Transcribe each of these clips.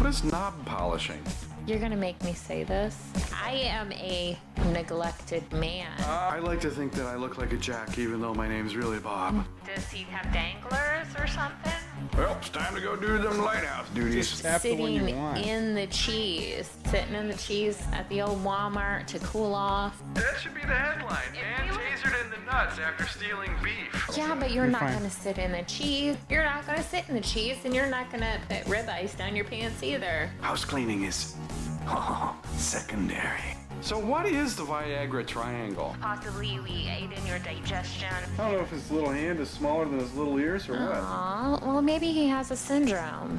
What is knob polishing? You're gonna make me say this. I am a neglected man. I like to think that I look like a Jack, even though my name's really Bob. Does he have danglers or something? Well, it's time to go do them lighthouse duties. Tap the one Sitting you want. in the cheese at the old Walmart to cool off. That should be the headline. Man tasered in the nuts after stealing beef. Yeah, but you're not fine. gonna sit in the cheese. You're not gonna sit in the cheese, and you're not gonna put ribeyes down your pants either. House cleaning is secondary. So what is the Viagra triangle? Possibly we aid in your digestion. I don't know if his little hand is smaller than his little ears or what. Aw, well maybe he has a syndrome.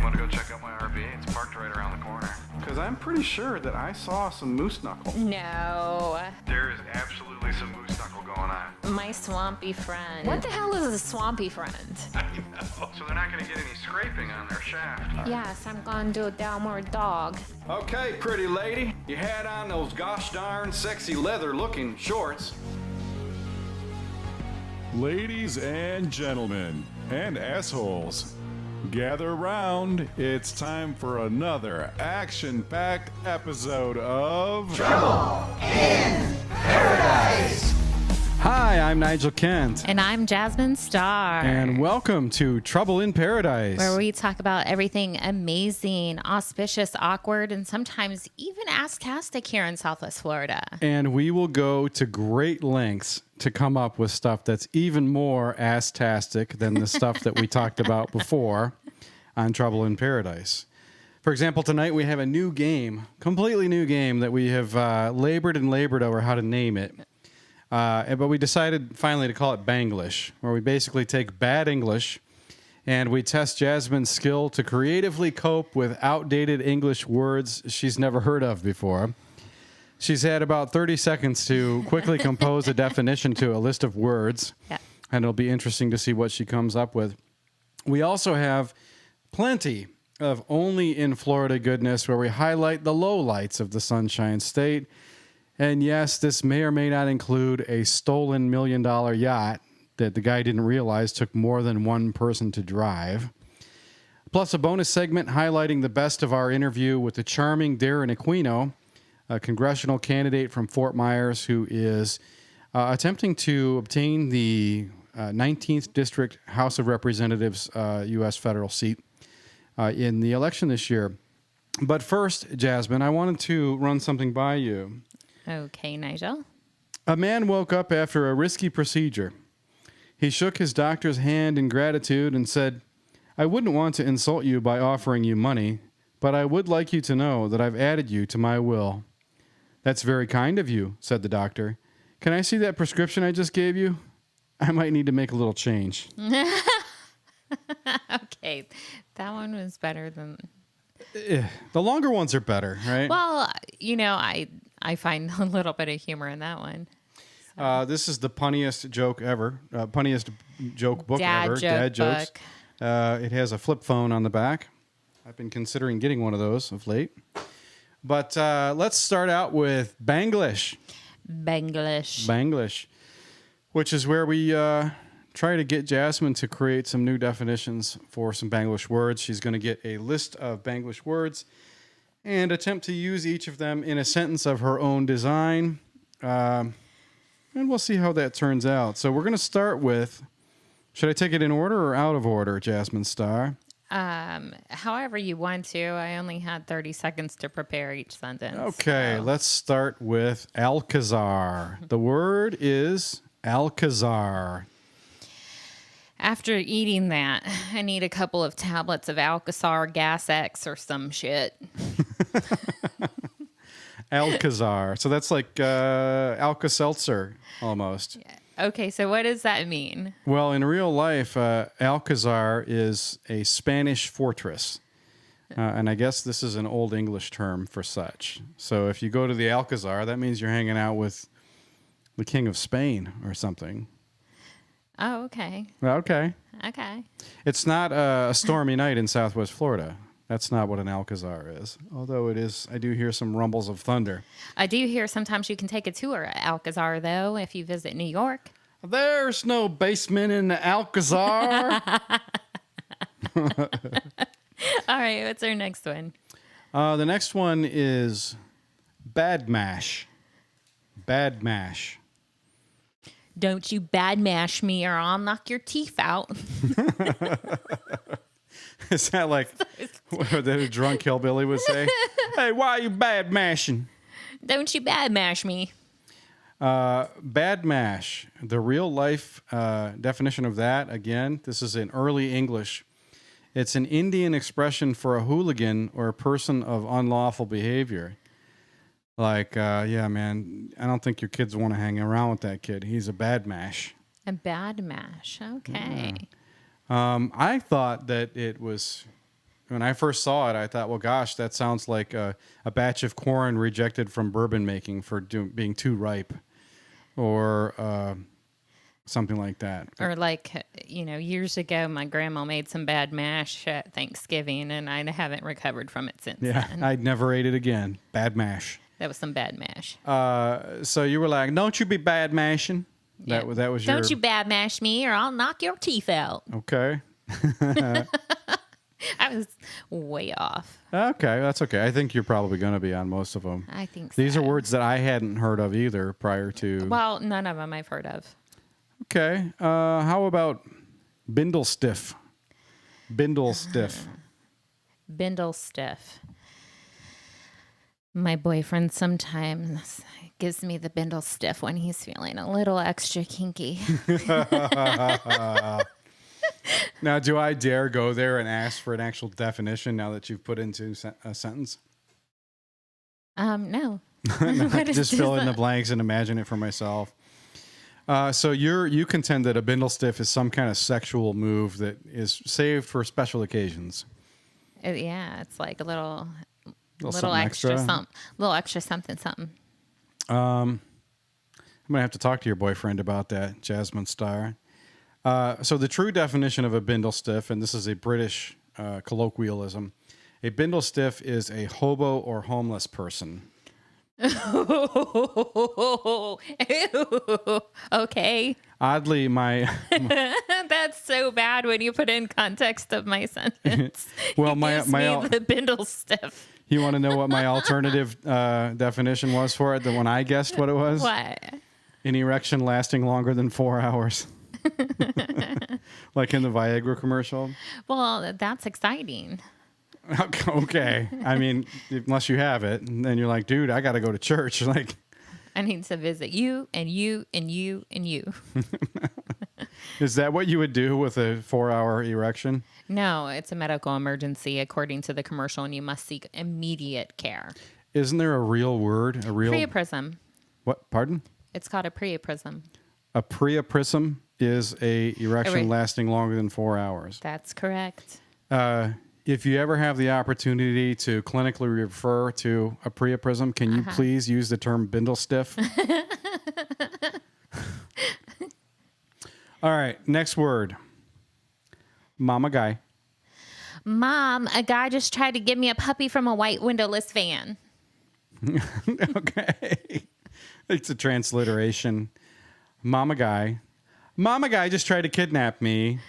Want to go check out my RV? It's parked right around the corner. Because I'm pretty sure that I saw some moose knuckle. No, There is absolutely some moose knuckle going on. my swampy friend. What the hell is a swampy friend? I know. So they're not going to get any scraping on their shaft. Yes, I'm gonna do a downward dog. Okay, pretty lady. You had on those gosh darn sexy leather looking shorts. Ladies and gentlemen, and assholes, gather around. It's time for another action-packed episode of Trouble in Paradise! Hi, I'm Nigel Kent. And I'm Jazmine Star. And welcome to Trouble in Paradise. Where we talk about everything amazing, auspicious, awkward, and sometimes even ass-tastic here in Southwest Florida. And we will go to great lengths to come up with stuff that's even more ass-tastic than the stuff that we talked about before on Trouble in Paradise. For example, tonight we have a new game, completely new game that we have labored over how to name it. But we decided finally to call it Banglish, where we basically take bad English and we test Jazmine's skill to creatively cope with outdated English words she's never heard of before. She's had about 30 seconds to quickly compose a definition to a list of words, and it'll be interesting to see what she comes up with. We also have plenty of only in Florida goodness where we highlight the lowlights of the Sunshine State. And yes, this may or may not include a stolen $1 million yacht that the guy didn't realize took more than one person to drive. Plus a bonus segment highlighting the best of our interview with the charming Darren Aquino, a congressional candidate from Fort Myers who is attempting to obtain the 19th District House of Representatives U.S. federal seat in the election this year. But first, Jazmine, I wanted to run something by you. Okay, Nigel. A man woke up after a risky procedure. He shook his doctor's hand in gratitude and said, "I wouldn't want to insult you by offering you money, but I would like you to know that I've added you to my will." "That's very kind of you," said the doctor. "Can I see that prescription I just gave you? I might need to make a little change." Okay, that one was better than... The longer ones are better, right? Well, you know, I find a little bit of humor in that one. This is the punniest joke ever. Punniest joke book ever. Dad jokes. It has a flip phone on the back. I've been considering getting one of those of late. But let's start out with Banglish. Banglish, which is where we try to get Jazmine to create some new definitions for some Banglish words. She's going to get a list of Banglish words and attempt to use each of them in a sentence of her own design. And we'll see how that turns out. So we're going to start with, should I take it in order or out of order, Jazmine Star? However you want to. I only had 30 seconds to prepare each sentence. Okay, let's start with Alcazar. The word is Alcazar. After eating that, I need a couple of tablets of Alcazar Gas X or some shit. Alcazar. So that's like Alka-Seltzer almost. Okay, so what does that mean? Well, in real life, Alcazar is a Spanish fortress. And I guess this is an Old English term for such. So if you go to the Alcazar, that means you're hanging out with the King of Spain or something. Oh, okay. Okay. Okay. It's not a stormy night in Southwest Florida. That's not what an Alcazar is. Although it is, I do hear some rumbles of thunder. I do hear sometimes you can take a tour at Alcazar, though, if you visit New York. There's no basement in the Alcazar. right, what's our next one? The next one is Badmash. Badmash. Don't you badmash me or I'll knock your teeth out. Is that like what a drunk hillbilly would say? Hey, why are you badmashing? Don't you badmash me. Badmash, the real life definition of that, again, this is in early English. It's an Indian expression for a hooligan or a person of unlawful behavior. Like, yeah, man, I don't think your kids want to hang around with that kid. He's a badmash. A badmash. Okay. I thought that it was, when I first saw it, I thought, well, gosh, that sounds like a batch of corn rejected from bourbon making for being too ripe. Or something like that. Or like, years ago, my grandma made some bad mash at Thanksgiving, and I haven't recovered from it since then. I'd never ate it again. Bad mash. That was some bad mash. So you were like, don't you be bad mashing. That was your... Don't you bad mash me or I'll knock your teeth out. Okay. I was way off. Okay, that's okay. I think you're probably going to be on most of them. I think so. These are words that I hadn't heard of either prior to... Well, none of them I've heard of. Okay. How about Bindlestiff? Bindlestiff. Bindlestiff. My boyfriend sometimes gives me the Bindlestiff when he's feeling a little extra kinky. Now, do I dare go there and ask for an actual definition now that you've put into a sentence? No. Just fill in the blanks and imagine it for myself. So you contend that a Bindlestiff is some kind of sexual move that is saved for special occasions. Yeah, it's like a little something extra extra. something. Little extra something. I'm going to have to talk to your boyfriend about that, Jazmine Star. So the true definition of a Bindlestiff, and this is a British colloquialism, a Bindlestiff is a hobo or homeless person. Okay. Oddly, That's so bad when you put in context of my sentence. Well, He gives me the Bindlestiff. You want to know what my alternative definition was for it? The one I guessed what it was? What? An erection lasting longer than 4 hours. Like in the Viagra commercial. Well, that's exciting. Okay. I mean, unless you have it, and then you're like, dude, I got to go to church. Like, I need to visit you and you and you and you. is that what you would do with a 4-hour erection? No, it's a medical emergency according to the commercial, and you must seek immediate care. Isn't there a real word? A real Priapism. What? Pardon? It's called a priapism. A priapism is a erection lasting longer than 4 hours. That's correct. If you ever have the opportunity to clinically refer to a priapism, can you please use the term Bindlestiff? All right, next word. Mommaguy. Mom, a guy just tried to give me a puppy from a white windowless van. Okay. It's a transliteration. Mommaguy. Mommaguy just tried to kidnap me.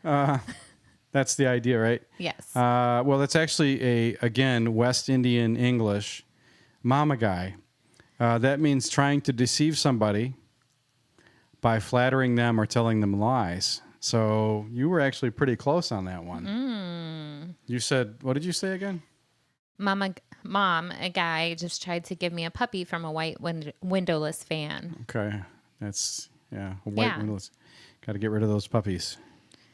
That's the idea, right? Yes. Well, that's actually again, West Indian English. Mommaguy. That means trying to deceive somebody by flattering them or telling them lies. So you were actually pretty close on that one. You said, what did you say again? Mom, a guy just tried to give me a puppy from a white windowless van. Okay. That's, a white windowless. Got to get rid of those puppies.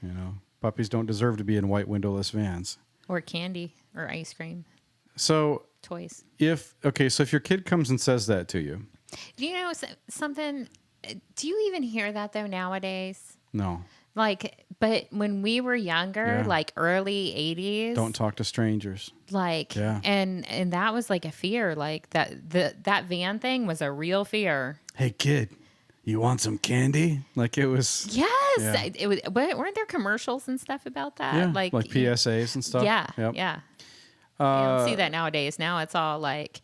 You know, puppies don't deserve to be in white windowless vans. Or candy or ice cream. So Toys. if your kid comes and says that to you. Do you know something? Do you even hear that though nowadays? No. Like, but when we were younger, Yeah. like early 80s. Don't talk to strangers. Like, Yeah. and that was like a fear. Like that van thing was a real fear. Hey kid, you want some candy? Like it was. Yes. Yeah. It was, weren't there commercials and stuff about that? Yeah, Like PSAs and stuff. Yeah. Yep. Yeah. You don't see that nowadays. Now it's all like,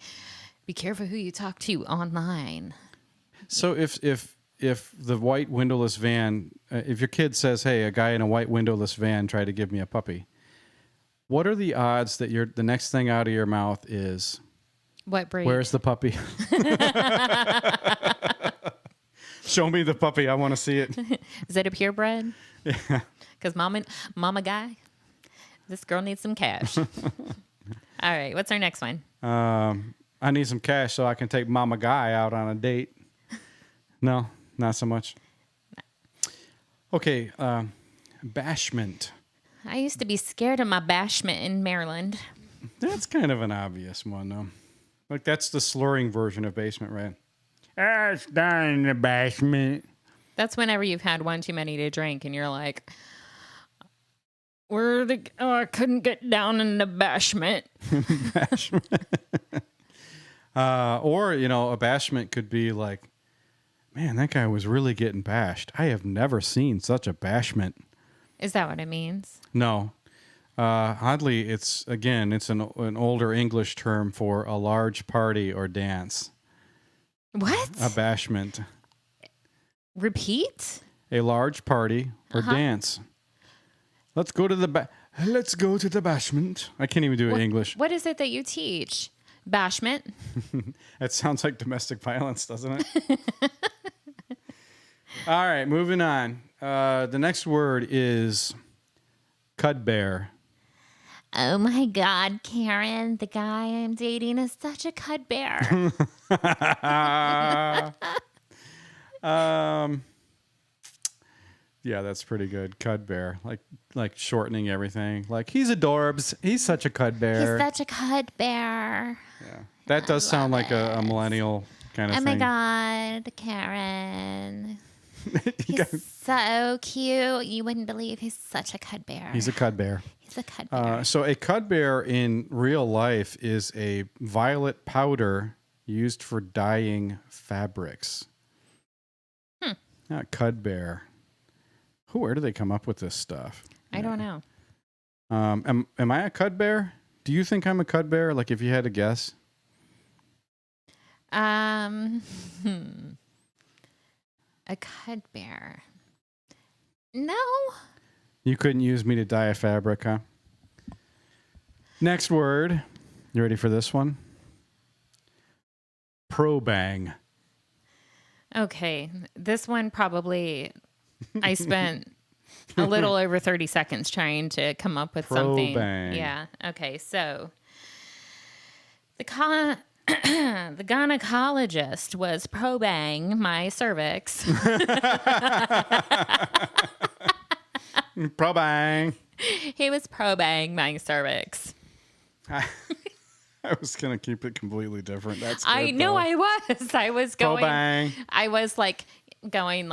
be careful who you talk to online. So if the white windowless van, if your kid says, "Hey, a guy in a white windowless van tried to give me a puppy," What are the odds that the next thing out of your mouth is, What breed? where's the puppy? Show me the puppy. I want to see it. Is it a purebred? Yeah. Because Mommaguy, this girl needs some cash. All right, what's our next one? I need some cash so I can take Mommaguy out on a date. No, not so much. Okay, Bashment. I used to be scared of my Bashment in Maryland. That's kind of an obvious one, though. Like, that's the slurring version of basement, right? It's down in the basement. That's whenever you've had one too many to drink and you're like, I couldn't get down in the Bashment. Or, a bashment could be like, man, that guy was really getting bashed. I have never seen such a bashment. Is that what it means? No. Oddly, it's an older English term for a large party or dance. What? A bashment. Repeat? A large party or dance. Let's go to the bashment. I can't even do it in English. What is it that you teach? Bashment? That sounds like domestic violence, doesn't it? All right, moving on. The next word is Cudbear. Oh my God, Karen, the guy I'm dating is such a Cudbear. Yeah, that's pretty good. Cudbear, like shortening everything. Like, he's adorbs. He's such a Cudbear. He's such a Cudbear. Yeah, that does sound like a millennial kind of Oh thing. my God, Karen. He's so cute. You wouldn't believe he's such a Cudbear. He's a Cudbear. He's a Cudbear. So a Cudbear in real life is a violet powder used for dyeing fabrics. Not Cudbear. Where do they come up with this stuff? I don't know. Am I a Cudbear? Do you think I'm a Cudbear? Like, if you had to guess? A Cudbear. No. You couldn't use me to dye a fabric, huh? Next word. You ready for this one? Probang. Okay. This one probably, I spent a little over 30 seconds trying to come up with something. Probang. Yeah. Okay. So the gynecologist was probang my cervix. Probang. He was probang my cervix. I was going to keep it completely different. That's good, I know though. I was. I was going. Probang. I was going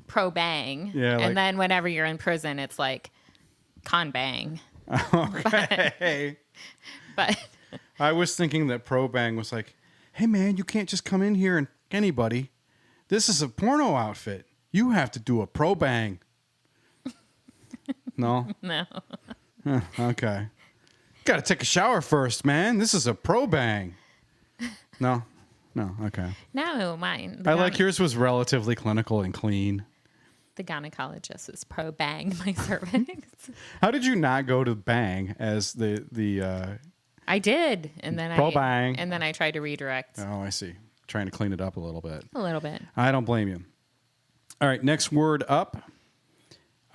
pro bang. Yeah, and then whenever you're in prison, it's like con bang. Okay. But I was thinking that Probang was like, hey, man, you can't just come in here and anybody. This is a porno outfit. You have to do a Probang. No? no. Okay. Got to take a shower first, man. This is a Probang. No? No, okay. No, mine. I like yours was relatively clinical and clean. The gynecologist was pro bang my cervix. How did you not go to bang as the I did, and then Probang. and then I tried to redirect Oh, I see. Trying to clean it up a little bit. a little bit. I don't blame you. All right, next word up.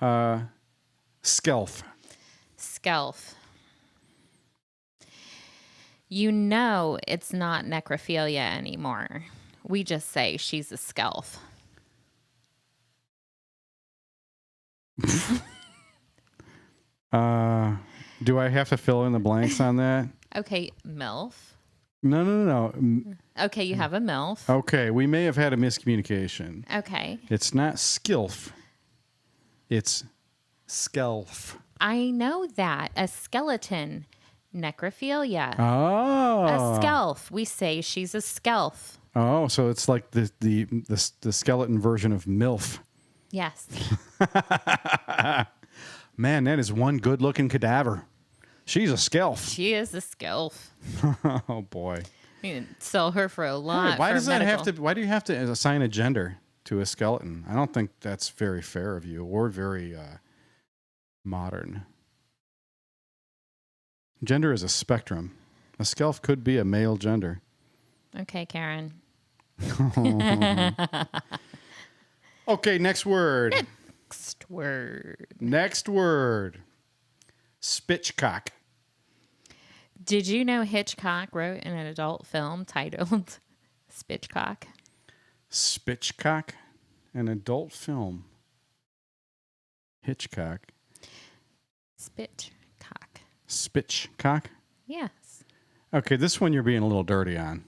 Skelf. Skelf. You know it's not necrophilia anymore. We just say she's a skelf. Do I have to fill in the blanks on that? Okay, MILF. No. Okay, you have a MILF. Okay, we may have had a miscommunication. Okay. It's not skilf. It's skelf. I know that. A skeleton. Necrophilia. Oh. A skelf. We say she's a skelf. Oh, so it's like the skeleton version of MILF. Yes. Man, that is one good-looking cadaver. She's a skelf. She is a skelf. Oh boy. You can sell her for a lot. Why for does that medical. have to? Why do you have to assign a gender to a skeleton? I don't think that's very fair of you or very modern. Gender is a spectrum. A Skelf could be a male gender. Okay, Karen. Okay, next word. Next word. Next word. Spitchcock. Did you know Hitchcock wrote an adult film titled Spitchcock? Spitchcock? An adult film. Hitchcock. Spitchcock. Spitchcock? Yes. Okay, this one you're being a little dirty on.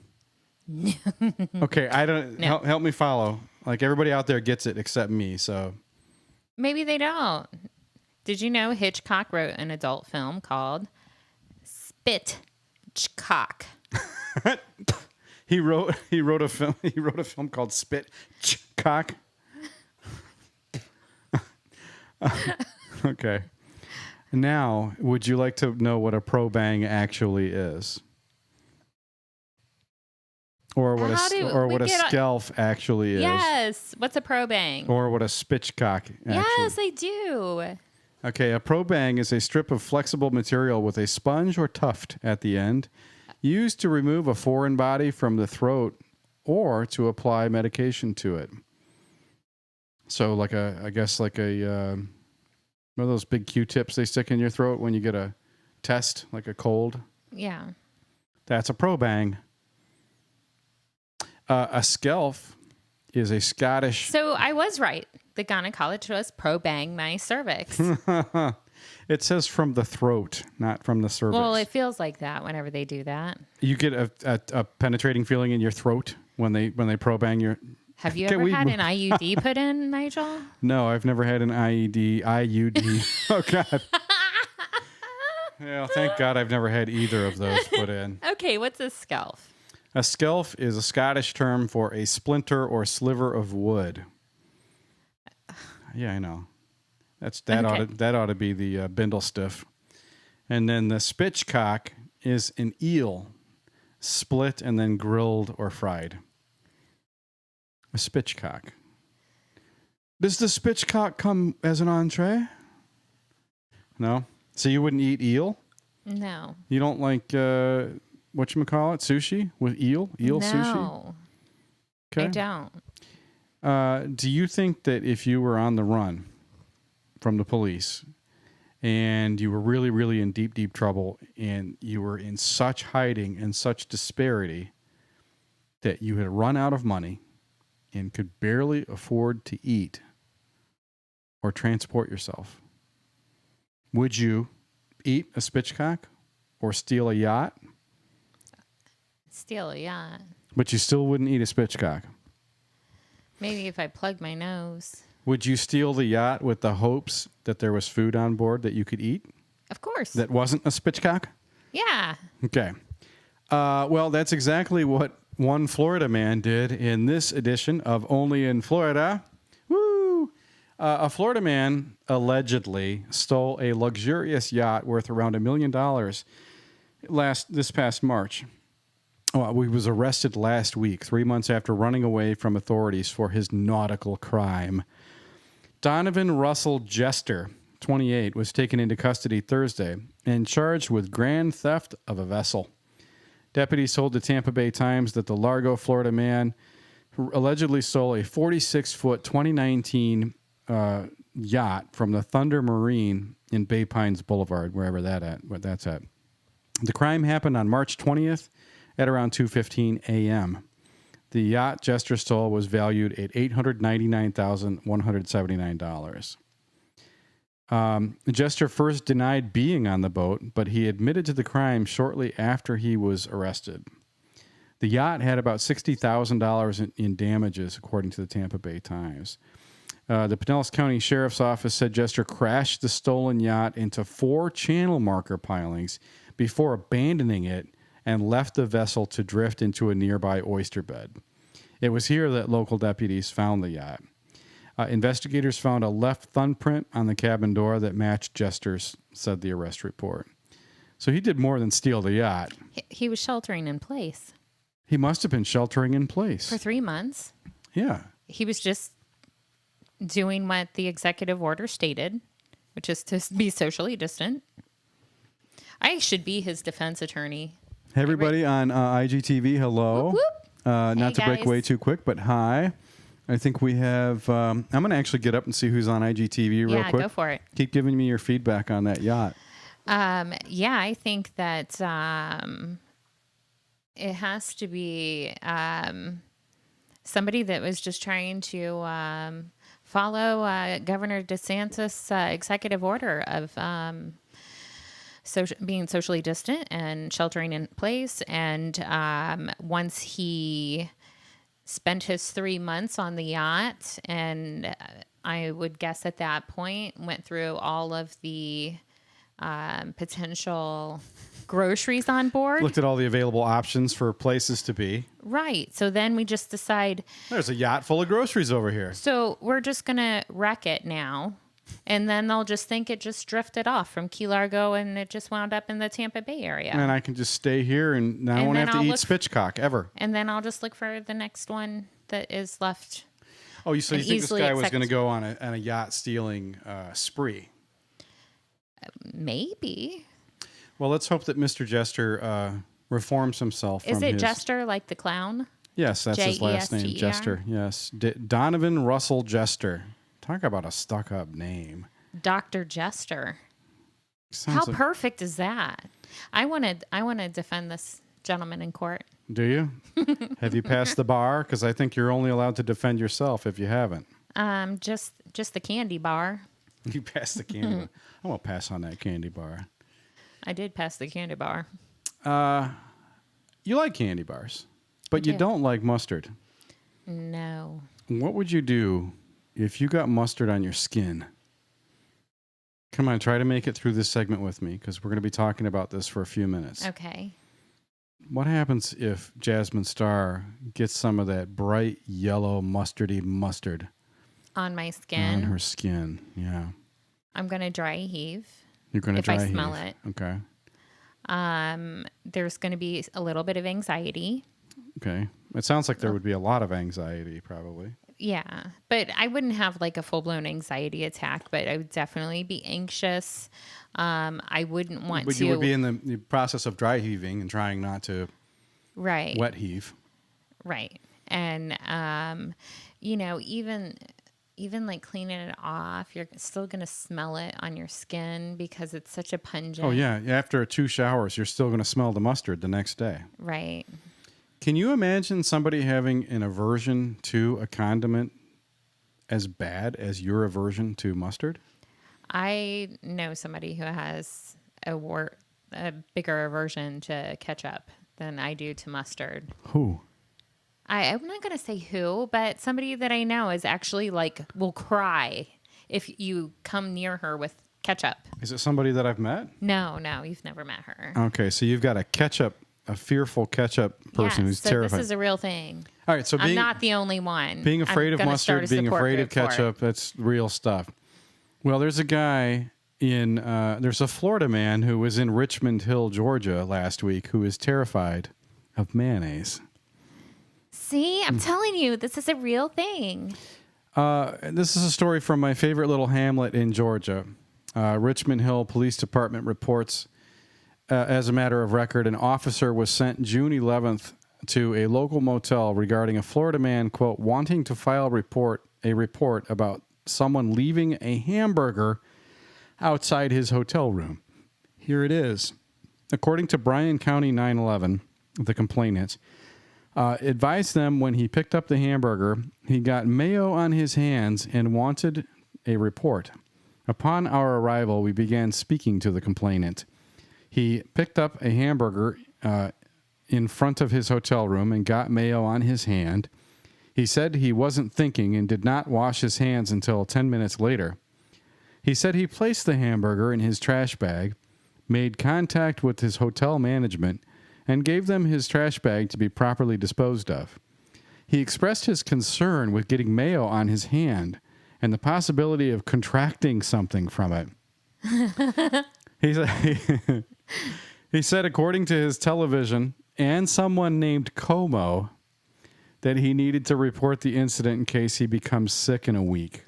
Okay, I don't No. help me follow. Like everybody out there gets it except me, so Maybe they don't. Did you know Hitchcock wrote an adult film called Spitchcock? he wrote a film called Spitchcock. Okay. Now, would you like to know what a probang actually is? Or what How do what we a get Skelf actually is? Yes. What's a probang? Or what a Spitchcock actually Yes, I do. Okay, a probang is a strip of flexible material with a sponge or tuft at the end, used to remove a foreign body from the throat or to apply medication to it. So, one of those big Q-tips they stick in your throat when you get a test, like a cold. Yeah. That's a probang. A Skelf is a Scottish. So I was right. The gynecologist was probang my cervix. It says from the throat, not from the cervix. Well, it feels like that whenever they do that. You get a penetrating feeling in your throat when they probang your. Have you Can ever we had move- an IUD put in, Nigel? No, I've never had an IUD. Oh God. Yeah, thank God I've never had either of those put in. Okay, what's a Skelf? A Skelf is a Scottish term for a splinter or sliver of wood. Yeah, I know. That ought to be the Bindlestiff. And then the Spitchcock is an eel, split and then grilled or fried. A Spitchcock. Does the Spitchcock come as an entree? No. So you wouldn't eat eel? No. You don't like whatchamacallit, sushi with eel? Eel sushi? No. I don't. Do you think that if you were on the run from the police and you were really, really in deep, deep trouble and you were in such hiding and such disparity that you had run out of money and could barely afford to eat or transport yourself, would you eat a Spitchcock or steal a yacht? Steal a yacht. But you still wouldn't eat a Spitchcock. Maybe if I plug my nose. Would you steal the yacht with the hopes that there was food on board that you could eat Of course. that wasn't a Spitchcock? Yeah. Okay. Well, that's exactly what one Florida man did in this edition of Only in Florida. Woo! A Florida man allegedly stole a luxurious yacht worth around $1 million this past March. Well, he was arrested last week, 3 months after running away from authorities for his nautical crime. Donovan Russell Jester, 28, was taken into custody Thursday and charged with grand theft of a vessel. Deputies told the Tampa Bay Times that the Largo, Florida man allegedly stole a 46-foot 2019 yacht from the Thunder Marine in Bay Pines Boulevard, where that's at. The crime happened on March 20th at around 2:15 a.m. The yacht Jester stole was valued at $899,179. Jester first denied being on the boat, but he admitted to the crime shortly after he was arrested. The yacht had about $60,000 in damages, according to the Tampa Bay Times. The Pinellas County Sheriff's Office said Jester crashed the stolen yacht into 4 channel marker pilings before abandoning it and left the vessel to drift into a nearby oyster bed. It was here that local deputies found the yacht. Investigators found a left thumbprint on the cabin door that matched Jester's, said the arrest report. So he did more than steal the yacht. He was sheltering in place He must have been sheltering in place. for 3 months. Yeah. He was just doing what the executive order stated, which is to be socially distant. I should be his defense attorney. Hey, everybody on IGTV, hello. Whoop, whoop. Not Hey, to break guys. away too quick, but hi. I think we have, I'm going to actually get up and see who's on IGTV real Yeah, quick. go for it. Keep giving me your feedback on that yacht. Yeah, I think that it has to be somebody that was just trying to follow Governor DeSantis' executive order of being socially distant and sheltering in place. And once he spent his 3 months on the yacht, and I would guess at that point went through all of the potential groceries on board. Looked at all the available options for places to be. Right. So then we just decide, There's a yacht full of groceries over here. so we're just going to wreck it now. And then they'll just think it just drifted off from Key Largo and it just wound up in the Tampa Bay area. And I can just stay here and I And won't then have to I'll eat look- spitchcock ever. And then I'll just look for the next one that is left. Oh, so you and think this easily guy was accept- going to go on a yacht stealing spree? Maybe. Well, let's hope that Mr. Jester reforms himself. Is from it his... Jester like the clown? Yes, that's his last name, Jester? Jester. Yes, Donovan Russell Jester. Talk about a stuck-up name. Dr. Jester. Sounds How like- perfect is that? I want to defend this gentleman in court. Do you? Have you passed the bar? Because I think you're only allowed to defend yourself if you haven't. Just the candy bar. You passed the candy bar. I won't pass on that candy bar. I did pass the candy bar. You like candy bars, but you do. don't like mustard. No. What would you do if you got mustard on your skin? Come on, try to make it through this segment with me because we're going to be talking about this for a few minutes. Okay. What happens if Jazmine Star gets some of that bright yellow mustardy mustard On my on skin, her skin? Yeah. I'm going to dry heave. You're going to If I dry smell heave. it. Okay. There's going to be a little bit of anxiety. Okay. It sounds like there would be a lot of anxiety, probably. Yeah. But I wouldn't have like a full blown anxiety attack, but I would definitely be anxious. I wouldn't want But to. you would be in the process of dry heaving and trying not to right. wet heave. Right. And, even like cleaning it off, you're still going to smell it on your skin because it's such a pungent. Oh, yeah. After 2 showers, you're still going to smell the mustard the next day. Right. Can you imagine somebody having an aversion to a condiment as bad as your aversion to mustard? I know somebody who has a bigger aversion to ketchup than I do to mustard. Who? I'm not going to say who, but somebody that I know is actually will cry if you come near her with ketchup. Is it somebody that I've met? No, you've never met her. Okay, so you've got a fearful ketchup person who's so terrified. This is a real thing. All right, so I'm not the only one. being afraid I'm of gonna start mustard, a being support afraid of group for it. ketchup, that's real stuff. Well, there's a guy there's a Florida man who was in Richmond Hill, Georgia last week who is terrified of mayonnaise. See, I'm telling you, this is a real thing. This is a story from my favorite little hamlet in Georgia. Richmond Hill Police Department reports, as a matter of record, an officer was sent June 11th to a local motel regarding a Florida man, quote, wanting to file a report about someone leaving a hamburger outside his hotel room. Here it is. According to Bryan County 911, the complainant advised them when he picked up the hamburger, he got mayo on his hands and wanted a report. Upon our arrival, we began speaking to the complainant. He picked up a hamburger in front of his hotel room and got mayo on his hand. He said he wasn't thinking and did not wash his hands until 10 minutes later. He said he placed the hamburger in his trash bag, made contact with his hotel management, and gave them his trash bag to be properly disposed of. He expressed his concern with getting mayo on his hand and the possibility of contracting something from it. He said, according to his television and someone named Como, that he needed to report the incident in case he becomes sick in a week.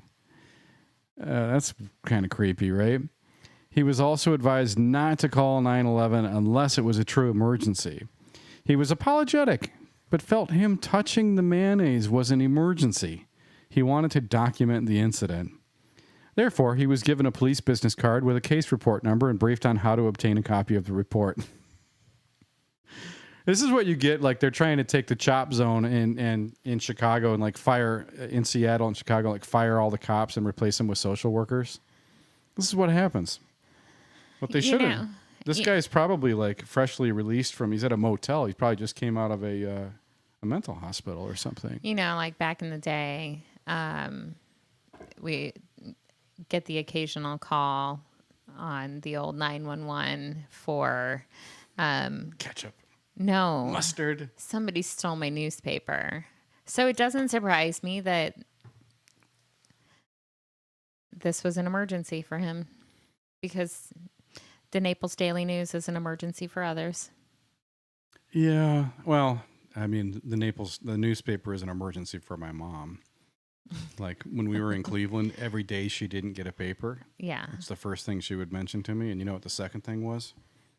That's kind of creepy, right? He was also advised not to call 911 unless it was a true emergency. He was apologetic, but felt him touching the mayonnaise was an emergency. He wanted to document the incident. Therefore, he was given a police business card with a case report number and briefed on how to obtain a copy of the report. This is what you get, like they're trying to take the chop zone in Chicago and like fire, in Seattle and Chicago, like fire all the cops and replace them with social workers. This is what happens. What they should have. This guy's probably like freshly released from, he's at a motel. He probably just came out of a mental hospital or something. You know, like back in the day, we get the occasional call on the old 911 for Ketchup. No. Mustard. Somebody stole my newspaper. So it doesn't surprise me that this was an emergency for him, because the Naples Daily News is an emergency for others. Yeah. Well, I mean, the newspaper is an emergency for my mom. Like when we were in Cleveland, every day she didn't get a paper. Yeah. It's the first thing she would mention to me. And you know what the second thing was?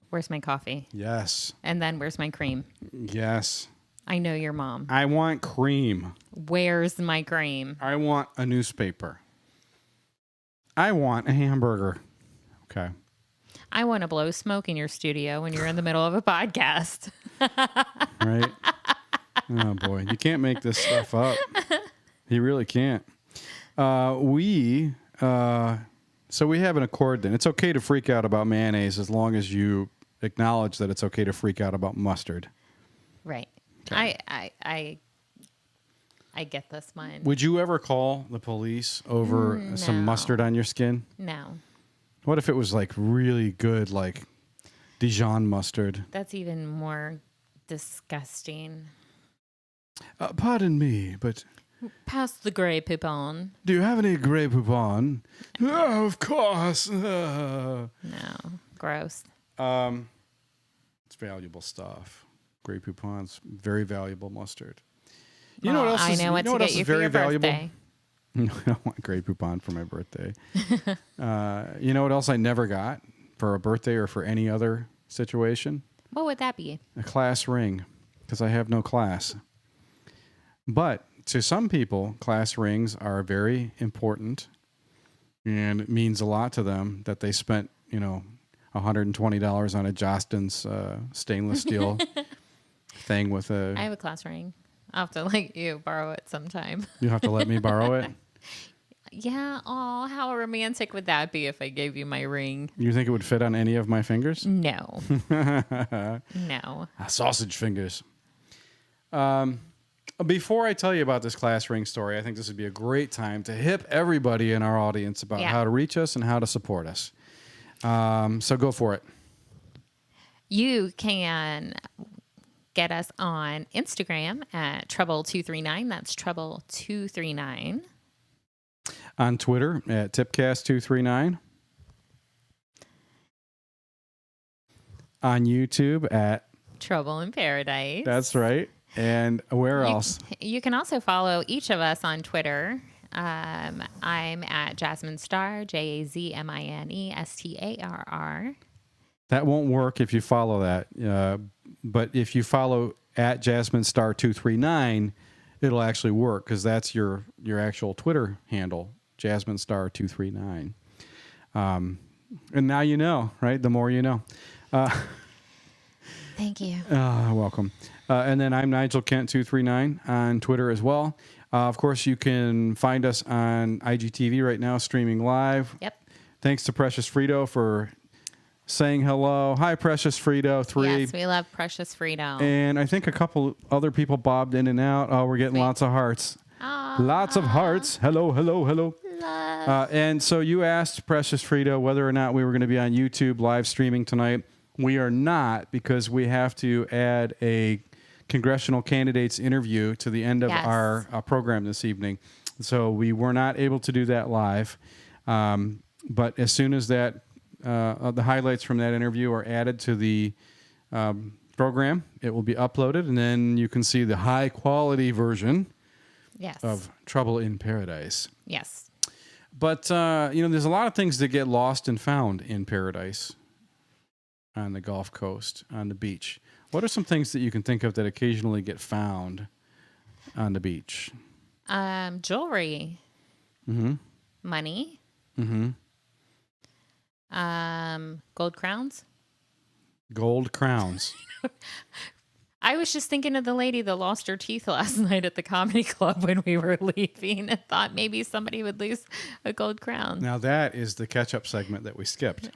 Where's my coffee? Yes. And then where's my cream? Yes. I know your mom. I want cream. Where's my cream? I want a newspaper. I want a hamburger. Okay. I want to blow smoke in your studio when you're in the middle of a podcast. Right? Oh, boy. You can't make this stuff up. You really can't. So we have an accord then. It's okay to freak out about mayonnaise as long as you acknowledge that it's okay to freak out about mustard. Right. Okay. I get this one. Would you ever call the police over some mustard on your skin? No. What if it was like really good, like Dijon mustard? That's even more disgusting. Pardon me, but Pass the Grey Poupon. do you have any Grey Poupon? Oh, of course. No. Gross. It's valuable stuff. Grey Poupon's very valuable mustard. You know Well, what else? I know what to get you for your birthday. No, I don't want Grey Poupon for my birthday. You know what else I never got for a birthday or for any other situation? What would that be? A class ring, because I have no class. But to some people, class rings are very important, and it means a lot to them that they spent, $120 on a Jostin's stainless steel thing with a... I have a class ring. I'll have to let you borrow it sometime. You have to let me borrow it? Yeah. Oh, how romantic would that be if I gave you my ring? You think it would fit on any of my fingers? No. No. Sausage fingers. Before I tell you about this class ring story, I think this would be a great time to hip everybody in our audience about how to reach us and how to support us. So go for it. You can get us on Instagram at Trouble239. That's Trouble239. On Twitter at Tipcast239. On YouTube at Trouble in Paradise. That's right. And where else? You can also follow each of us on Twitter. I'm at Jazmine Star, JazmineStarr. That won't work if you follow that. But if you follow at Jazmine Star 239, it'll actually work because that's your actual Twitter handle, Jazmine Star 239. And now you know, right? The more you know. Thank you. Welcome. And then I'm Nigel Kent 239 on Twitter as well. Of course, you can find us on IGTV right now, streaming live. Yep. Thanks to Precious Frito for saying hello. Hi, Precious Frito 3. Yes, we love Precious Frito. And I think a couple other people bobbed in and out. Oh, we're getting lots of hearts. Lots of hearts. Hello, hello, hello. Love. And so you asked Precious Frito whether or not we were going to be on YouTube live streaming tonight. We are not, because we have to add a congressional candidates interview to the end of our program this evening. So we were not able to do that live. But as soon as that the highlights from that interview are added to the program, it will be uploaded, and then you can see the high quality version of Trouble in Paradise. Yes. But, there's a lot of things that get lost and found in paradise on the Gulf Coast, on the beach. What are some things that you can think of that occasionally get found on the beach? Jewelry. Mm-hmm. Money. Mm-hmm. Gold crowns. Gold crowns. I was just thinking of the lady that lost her teeth last night at the comedy club when we were leaving and thought maybe somebody would lose a gold crown. Now that is the catch-up segment that we skipped.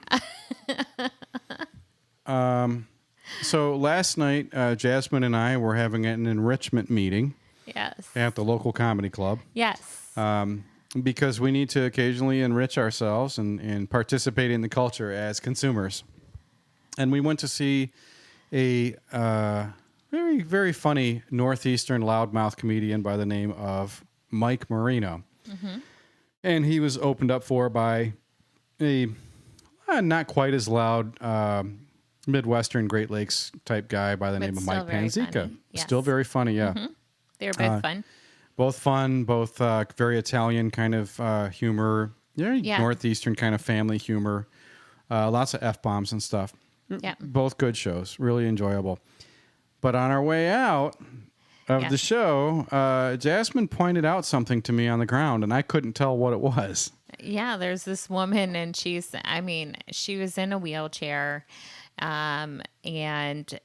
So last night, Jazmine and I were having an enrichment meeting. Yes. At the local comedy club. Yes. Because we need to occasionally enrich ourselves and participate in the culture as consumers. And we went to see a very, very funny Northeastern loudmouth comedian by the name of Mike Marino. Mm-hmm. And he was opened up for by a not quite as loud Midwestern Great Lakes type guy by the name of Mike Panzica. Yes. Still very funny, yeah. Mm-hmm. They were both fun. Both fun, both very Italian kind of humor, Northeastern kind of family humor, lots of F-bombs and stuff. Yeah. Both good shows, really enjoyable. But on our way out of the show, Jazmine pointed out something to me on the ground, and I couldn't tell what it was. Yeah, there's this woman, and she was in a wheelchair, and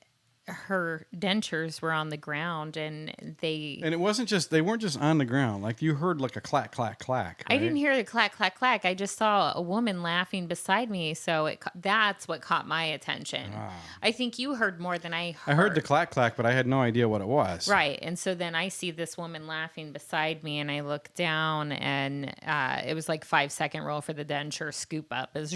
her dentures were on the ground, and they weren't just on the ground. Like you heard like a clack, clack, clack. Right? I didn't hear the clack, clack, clack. I just saw a woman laughing beside me. So that's what caught my attention. I think you heard more than I heard. I heard the clack, clack, but I had no idea what it was. Right. And so then I see this woman laughing beside me, and I look down, and it was like 5-second roll for the denture scoop up. Is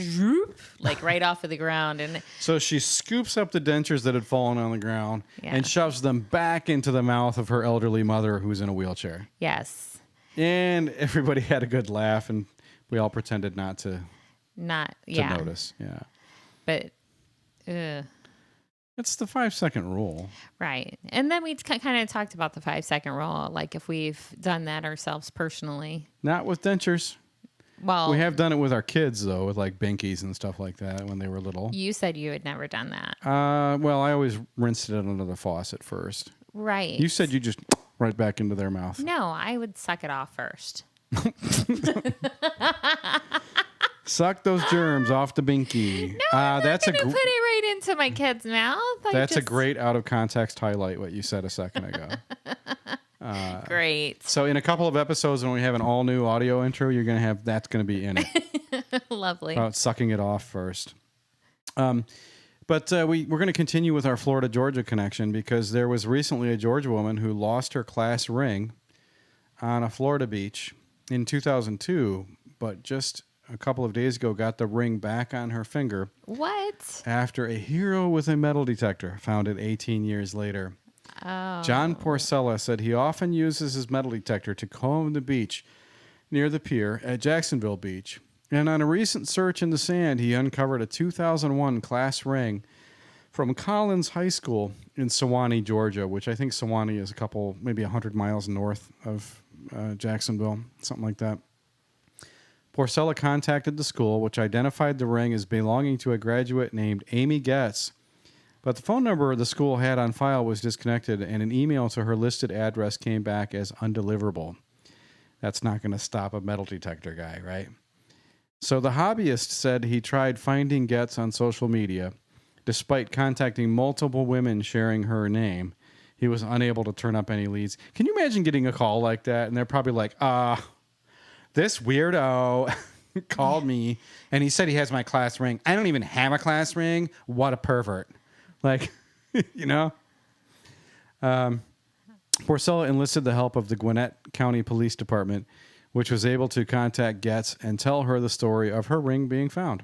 like right off of the ground. And so she scoops up the dentures that had fallen on the ground and shoves them back into the mouth of her elderly mother who's in a wheelchair. Yes. And everybody had a good laugh, and we all pretended not to notice. Yeah. But it's the 5-second rule. Right. And then we kind of talked about the 5-second rule, like if we've done that ourselves personally. Not with dentures. Well, we have done it with our kids, though, with like binkies and stuff like that when they were little. You said you had never done that. Well, I always rinsed it under the faucet first. Right. You said you just right back into their mouth. No, I would suck it off first. Suck those germs off the binky. No, I'm not going to put it right into my kid's mouth. That's a great out of context highlight, what you said a second ago. Great. So in a couple of episodes when we have an all new audio intro, that's going to be in it. Lovely. About sucking it off first. But we're going to continue with our Florida-Georgia connection because there was recently a Georgia woman who lost her class ring on a Florida beach in 2002, but just a couple of days ago got the ring back on her finger. What? After a hero with a metal detector found it 18 years later. Oh. John Porcella said he often uses his metal detector to comb the beach near the pier at Jacksonville Beach. And on a recent search in the sand, he uncovered a 2001 class ring from Collins High School in Sewanee, Georgia, which I think Sewanee is maybe 100 miles north of Jacksonville, something like that. Porcella contacted the school, which identified the ring as belonging to a graduate named Amy Getz. But the phone number the school had on file was disconnected, and an email to her listed address came back as undeliverable. That's not going to stop a metal detector guy, right? So the hobbyist said he tried finding Getz on social media. Despite contacting multiple women sharing her name, he was unable to turn up any leads. Can you imagine getting a call like that? And they're probably like, this weirdo called me, and he said he has my class ring. I don't even have a class ring. What a pervert. Like, you know? Porcella enlisted the help of the Gwinnett County Police Department, which was able to contact Getz and tell her the story of her ring being found.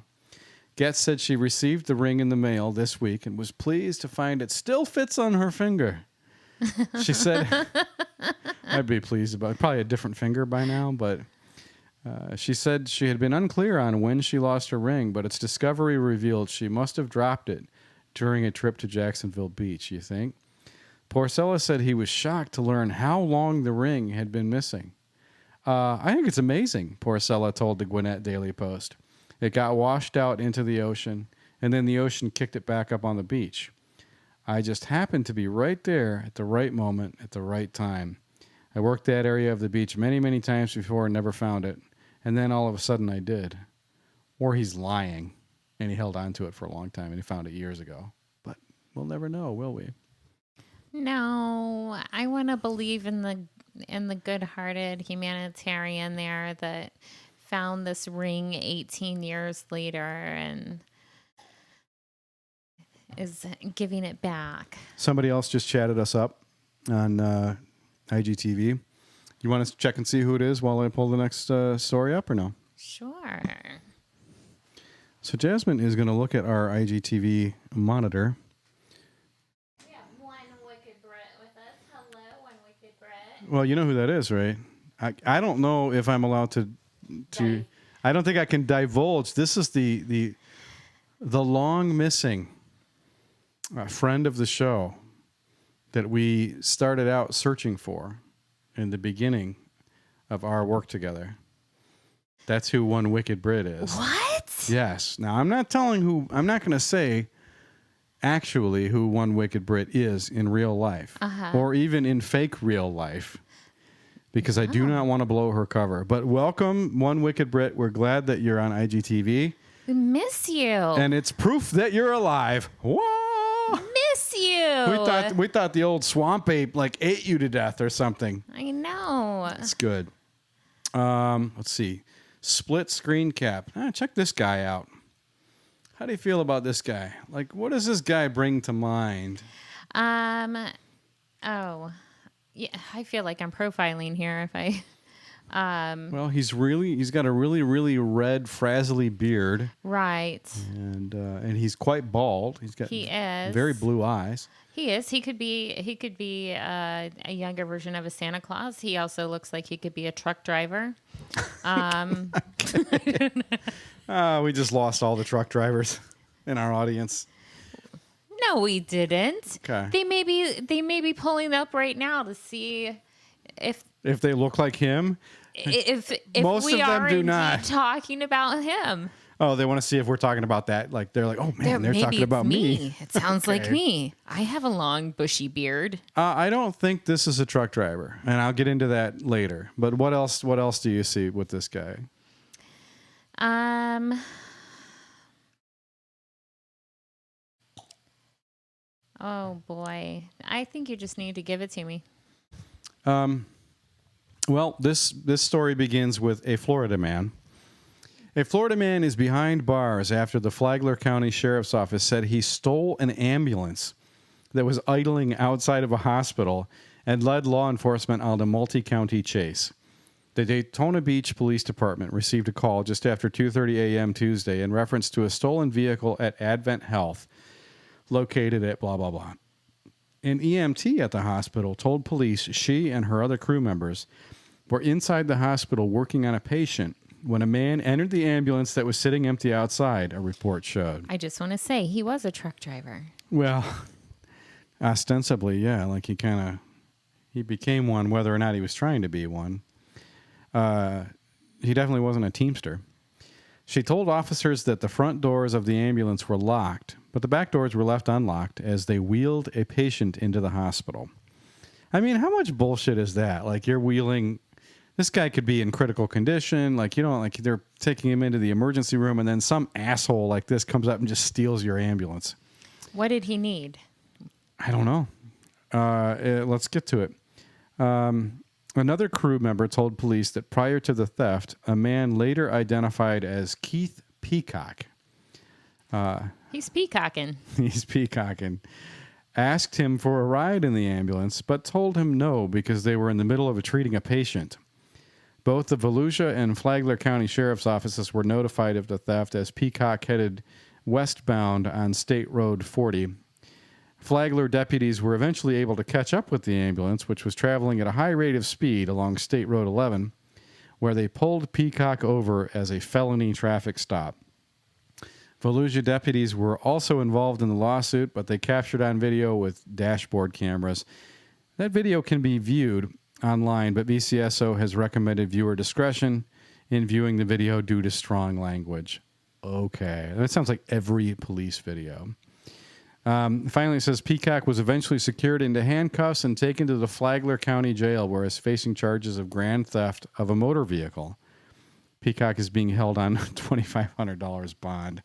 Getz said she received the ring in the mail this week and was pleased to find it still fits on her finger. She said, I'd be pleased about it. Probably a different finger by now, but she said she had been unclear on when she lost her ring, but its discovery revealed she must have dropped it during a trip to Jacksonville Beach, you think? Porcella said he was shocked to learn how long the ring had been missing. I think it's amazing, Porcella told the Gwinnett Daily Post. It got washed out into the ocean, and then the ocean kicked it back up on the beach. I just happened to be right there at the right moment at the right time. I worked that area of the beach many, many times before and never found it. And then all of a sudden I did. Or he's lying, and he held on to it for a long time, and he found it years ago. But we'll never know, will we? No, I want to believe in the good-hearted humanitarian there that found this ring 18 years later and is giving it back. Somebody else just chatted us up on IGTV. You want us to check and see who it is while I pull the next story up or no? Sure. So Jazmine is going to look at our IGTV monitor. We have one Wicked Brit with us. Hello, one Wicked Brit. Well, you know who that is, right? I don't know if I'm allowed to I don't think I can divulge. This is the long missing friend of the show that we started out searching for in the beginning of our work together. That's who one Wicked Brit is. What? Yes. Now, I'm not going to say actually who one Wicked Brit is in real life or even in fake real life because I do not want to blow her cover. But welcome, one Wicked Brit. We're glad that you're on IGTV. We miss you. And it's proof that you're alive. Whoa! Miss you. We thought the old swamp ape like ate you to death or something. I know. That's good. Let's see. Split screen cap. Check this guy out. How do you feel about this guy? Like, what does this guy bring to mind? Oh, yeah. I feel like I'm profiling here. If I, Well, he's got a really, really red, frazzly beard. Right. And he's quite bald. He is very blue eyes. He is. He could be a younger version of a Santa Claus. He also looks like he could be a truck driver. We just lost all the truck drivers in our audience. No, we didn't. Okay. They may be pulling up right now to see if they look like him. If Most we of them are do indeed not. talking about him. Oh, they want to see if we're talking about that. Like they're like, oh man, they're Maybe talking about it's me. It sounds like me. I have a long bushy beard. I don't think this is a truck driver, and I'll get into that later. But what else? What else do you see with this guy? Oh boy, I think you just need to give it to me. Well, this story begins with a Florida man. A Florida man is behind bars after the Flagler County Sheriff's Office said he stole an ambulance that was idling outside of a hospital and led law enforcement on a multi-county chase. The Daytona Beach Police Department received a call just after 2:30 a.m. Tuesday in reference to a stolen vehicle at Advent Health, located at blah, blah, blah. An EMT at the hospital told police she and her other crew members were inside the hospital working on a patient when a man entered the ambulance that was sitting empty outside, a report showed. I just want to say he was a truck driver. Well, ostensibly, yeah, like he became one whether or not he was trying to be one. He definitely wasn't a Teamster. She told officers that the front doors of the ambulance were locked, but the back doors were left unlocked as they wheeled a patient into the hospital. I mean, how much bullshit is that? Like, you're wheeling... This guy could be in critical condition. Like, they're taking him into the emergency room, and then some asshole like this comes up and just steals your ambulance. What did he need? I don't know. Let's get to it. Another crew member told police that prior to the theft, a man later identified as Keith Peacock. He's peacocking. He's peacocking. Asked him for a ride in the ambulance, but told him no because they were in the middle of treating a patient. Both the Volusia and Flagler County Sheriff's offices were notified of the theft as Peacock headed westbound on State Road 40. Flagler deputies were eventually able to catch up with the ambulance, which was traveling at a high rate of speed along State Road 11, where they pulled Peacock over as a felony traffic stop. Volusia deputies were also involved in the lawsuit, but they captured on video with dashboard cameras. That video can be viewed online, but VCSO has recommended viewer discretion in viewing the video due to strong language. Okay. That sounds like every police video. Finally, it says Peacock was eventually secured into handcuffs and taken to the Flagler County Jail, where he's facing charges of grand theft of a motor vehicle. Peacock is being held on $2,500 bond.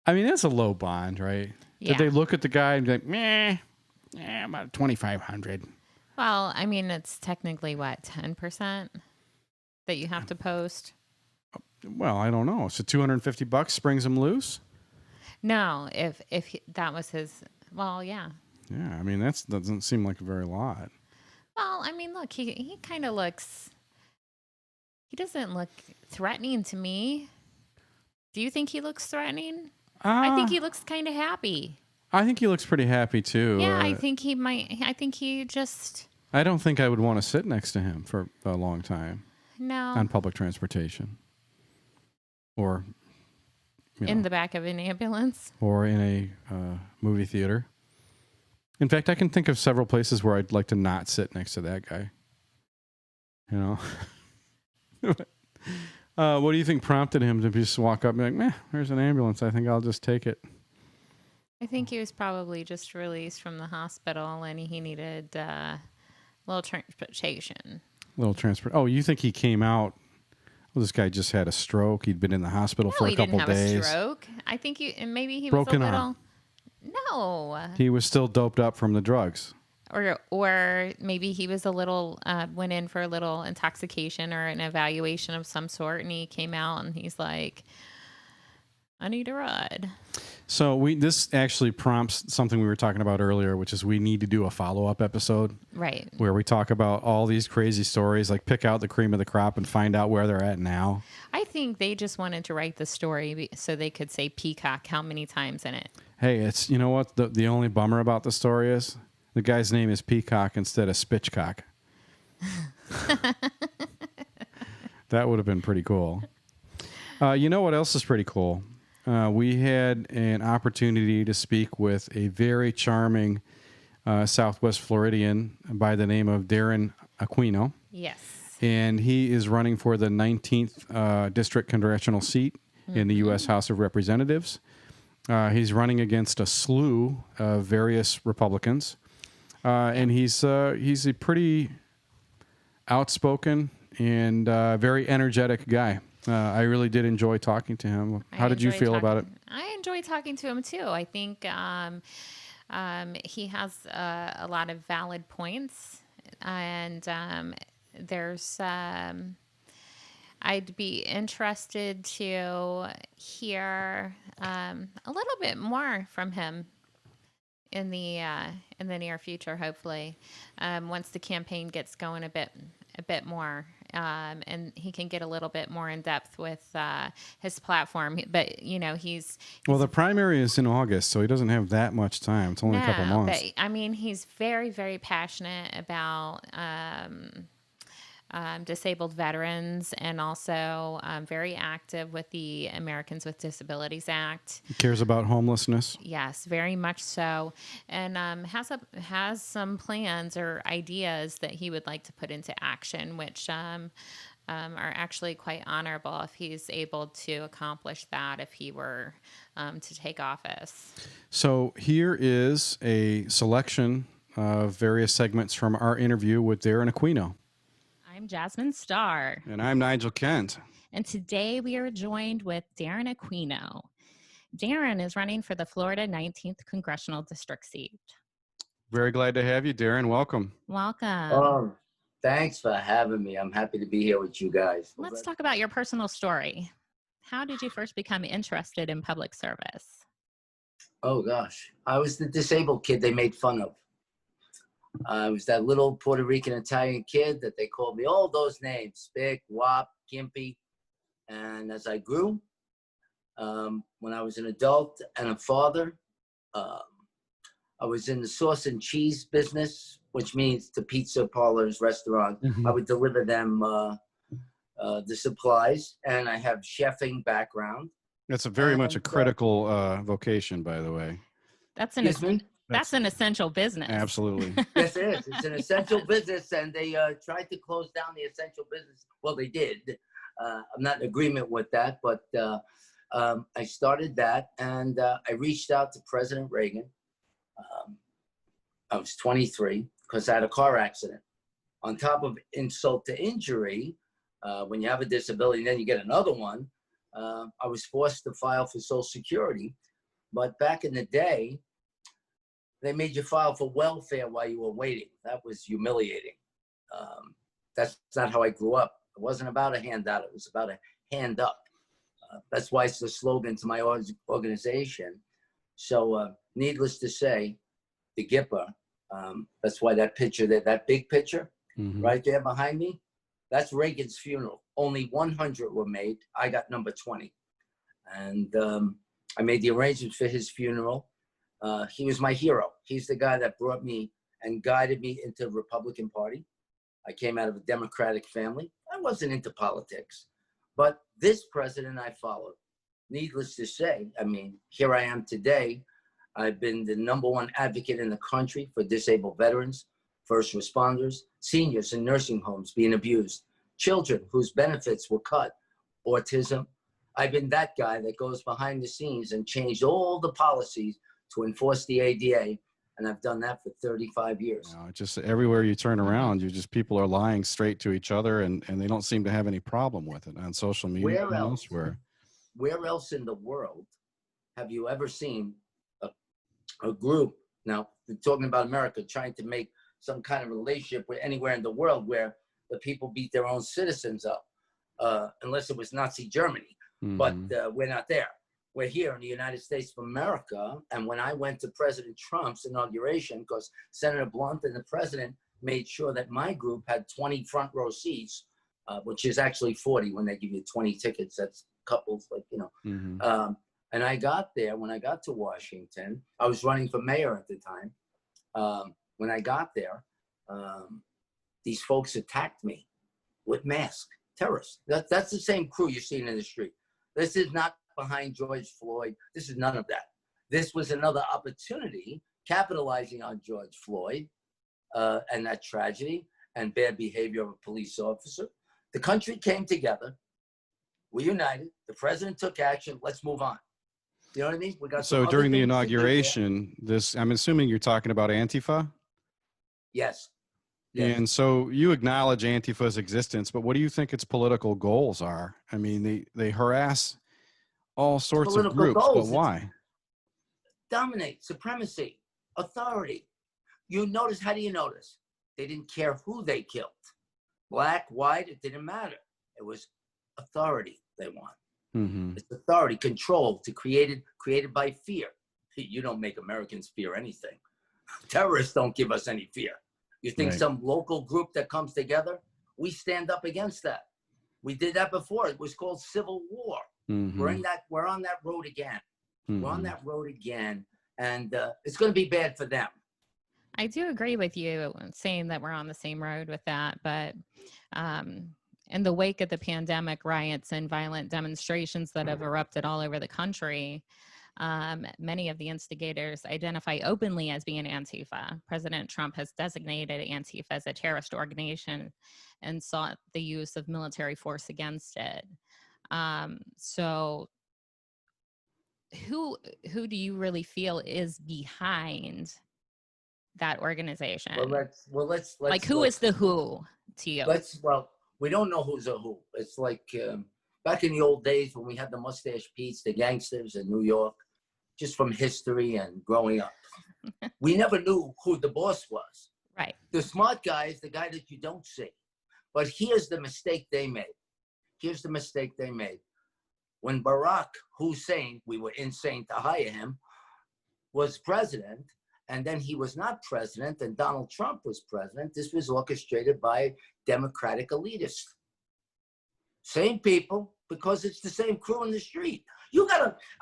I mean, that's a low bond, right? Yeah. Did they look at the guy and be like, meh, about $2,500? Well, I mean, it's technically what, 10% that you have to post? Well, I don't know. So $250 springs him loose? No, if that was his, well, yeah. Yeah, I mean, that doesn't seem like a very lot. Well, I mean, look, he kind of looks, he doesn't look threatening to me. Do you think he looks threatening? I think he looks kind of happy. I think he looks pretty happy, too. Yeah, I think he might, I think he just... I don't think I would want to sit next to him for a long time. No. On public transportation. Or... in the back of an ambulance. Or in a movie theater. In fact, I can think of several places where I'd like to not sit next to that guy. You know? What do you think prompted him to just walk up and be like, meh, there's an ambulance. I think I'll just take it. I think he was probably just released from the hospital and he needed a little transportation. Oh, you think he came out? Well, this guy just had a stroke. He'd been in the hospital for a couple days. No, he didn't have a stroke. I think maybe he Broken was a little... arm. No. He was still doped up from the drugs. Or maybe he was a little, went in for a little intoxication or an evaluation of some sort, and he came out and he's like, I need a ride. So this actually prompts something we were talking about earlier, which is we need to do a follow-up episode. Right. Where we talk about all these crazy stories, like pick out the cream of the crop and find out where they're at now. I think they just wanted to write the story so they could say Peacock how many times in it. Hey, it's, you know what? The only bummer about the story is the guy's name is Peacock instead of Spitchcock. That would have been pretty cool. You know what else is pretty cool? We had an opportunity to speak with a very charming Southwest Floridian by the name of Darren Aquino. Yes. And he is running for the 19th District Congressional seat in the U.S. House of Representatives. He's running against a slew of various Republicans. And he's a pretty outspoken and very energetic guy. I really did enjoy talking to him. How did you feel about it? I enjoy talking to him too. I think he has a lot of valid points, and there's. I'd be interested to hear a little bit more from him in the near future. Hopefully, once the campaign gets going a bit more. And he can get a little bit more in depth with his platform. But, you know, he's well, the primary is in August, so he doesn't have that much time. It's only a couple months. But, I mean, he's very, very passionate about disabled veterans and also very active with the Americans with Disabilities Act. He cares about homelessness. Yes, very much so. And has some plans or ideas that he would like to put into action, which are actually quite honorable if he's able to accomplish that if he were to take office. So here is a selection of various segments from our interview with Darren Aquino. I'm Jazmine Starr. And I'm Nigel Kent. And today we are joined with Darren Aquino. Darren is running for the Florida 19th Congressional District seat. Very glad to have you, Darren. Welcome. Welcome. Thanks for having me. I'm happy to be here with you guys. Let's talk about your personal story. How did you first become interested in public service? Oh, gosh. I was the disabled kid they made fun of. I was that little Puerto Rican Italian kid that they called me all those names, Spick, Wop, Gimpy. And as I grew, when I was an adult and a father, I was in the sauce and cheese business, which means the pizza parlors, restaurant. I would deliver them the supplies, and I have chefing background. That's a very much a critical vocation, by the way. That's an That's an essential business. Absolutely. Yes, it is. It's an essential business, and they tried to close down the essential business. Well, they did. I'm not in agreement with that, but I started that, and I reached out to President Reagan. I was 23 because I had a car accident. On top of insult to injury, when you have a disability, and then you get another one, I was forced to file for Social Security. But back in the day, they made you file for welfare while you were waiting. That was humiliating. That's not how I grew up. It wasn't about a handout. It was about a hand up. That's why it's the slogan to my organization. So needless to say, the Gipper, that's why that picture, that big picture right there behind me, that's Reagan's funeral. Only 100 were made. I got number 20. And I made the arrangements for his funeral. He was my hero. He's the guy that brought me and guided me into the Republican Party. I came out of a Democratic family. I wasn't into politics, but this president I followed. Needless to say, I mean, here I am today. I've been the #1 advocate in the country for disabled veterans, first responders, seniors in nursing homes being abused, children whose benefits were cut, autism. I've been that guy that goes behind the scenes and changed all the policies to enforce the ADA, and I've done that for 35 years. Just everywhere you turn around, people are lying straight to each other, and they don't seem to have any problem with it on social media and elsewhere. Where else in the world have you ever seen a group, now we're talking about America, trying to make some kind of relationship with anywhere in the world where the people beat their own citizens up, unless it was Nazi Germany. But we're not there. We're here in the United States of America. And when I went to President Trump's inauguration, because Senator Blunt and the president made sure that my group had 20 front row seats, which is actually 40 when they give you 20 tickets. That's couples, like, you know. And I got there, when I got to Washington, I was running for mayor at the time. When I got there, these folks attacked me with masks, terrorists. That's the same crew you're seeing in the street. This is not behind George Floyd. This is none of that. This was another opportunity, capitalizing on George Floyd and that tragedy and bad behavior of a police officer. The country came together. We united. The president took action. Let's move on. You know what I mean? We got so during the inauguration, I'm assuming you're talking about Antifa? Yes. And so you acknowledge Antifa's existence, but what do you think its political goals are? I mean, they harass all sorts of groups, but why? Dominate, supremacy, authority. You notice, how do you notice? They didn't care who they killed. Black, white, it didn't matter. It was authority they want. It's authority, control, created by fear. You don't make Americans fear anything. Terrorists don't give us any fear. You think some local group that comes together, we stand up against that. We did that before. It was called civil war. We're on that road again. We're on that road again, and it's going to be bad for them. I do agree with you saying that we're on the same road with that, but in the wake of the pandemic riots and violent demonstrations that have erupted all over the country, many of the instigators identify openly as being Antifa. President Trump has designated Antifa as a terrorist organization and sought the use of military force against it. So who do you really feel is behind that organization? Let's like, who is the who to you? We don't know who's a who. It's like back in the old days when we had the Mustache Pete's, the gangsters in New York, just from history and growing up. We never knew who the boss was. Right. The smart guy is the guy that you don't see. But here's the mistake they made. When Barack Hussein, we were insane to hire him, was president, and then he was not president, and Donald Trump was president, this was orchestrated by Democratic elitists. Same people, because it's the same crew in the street.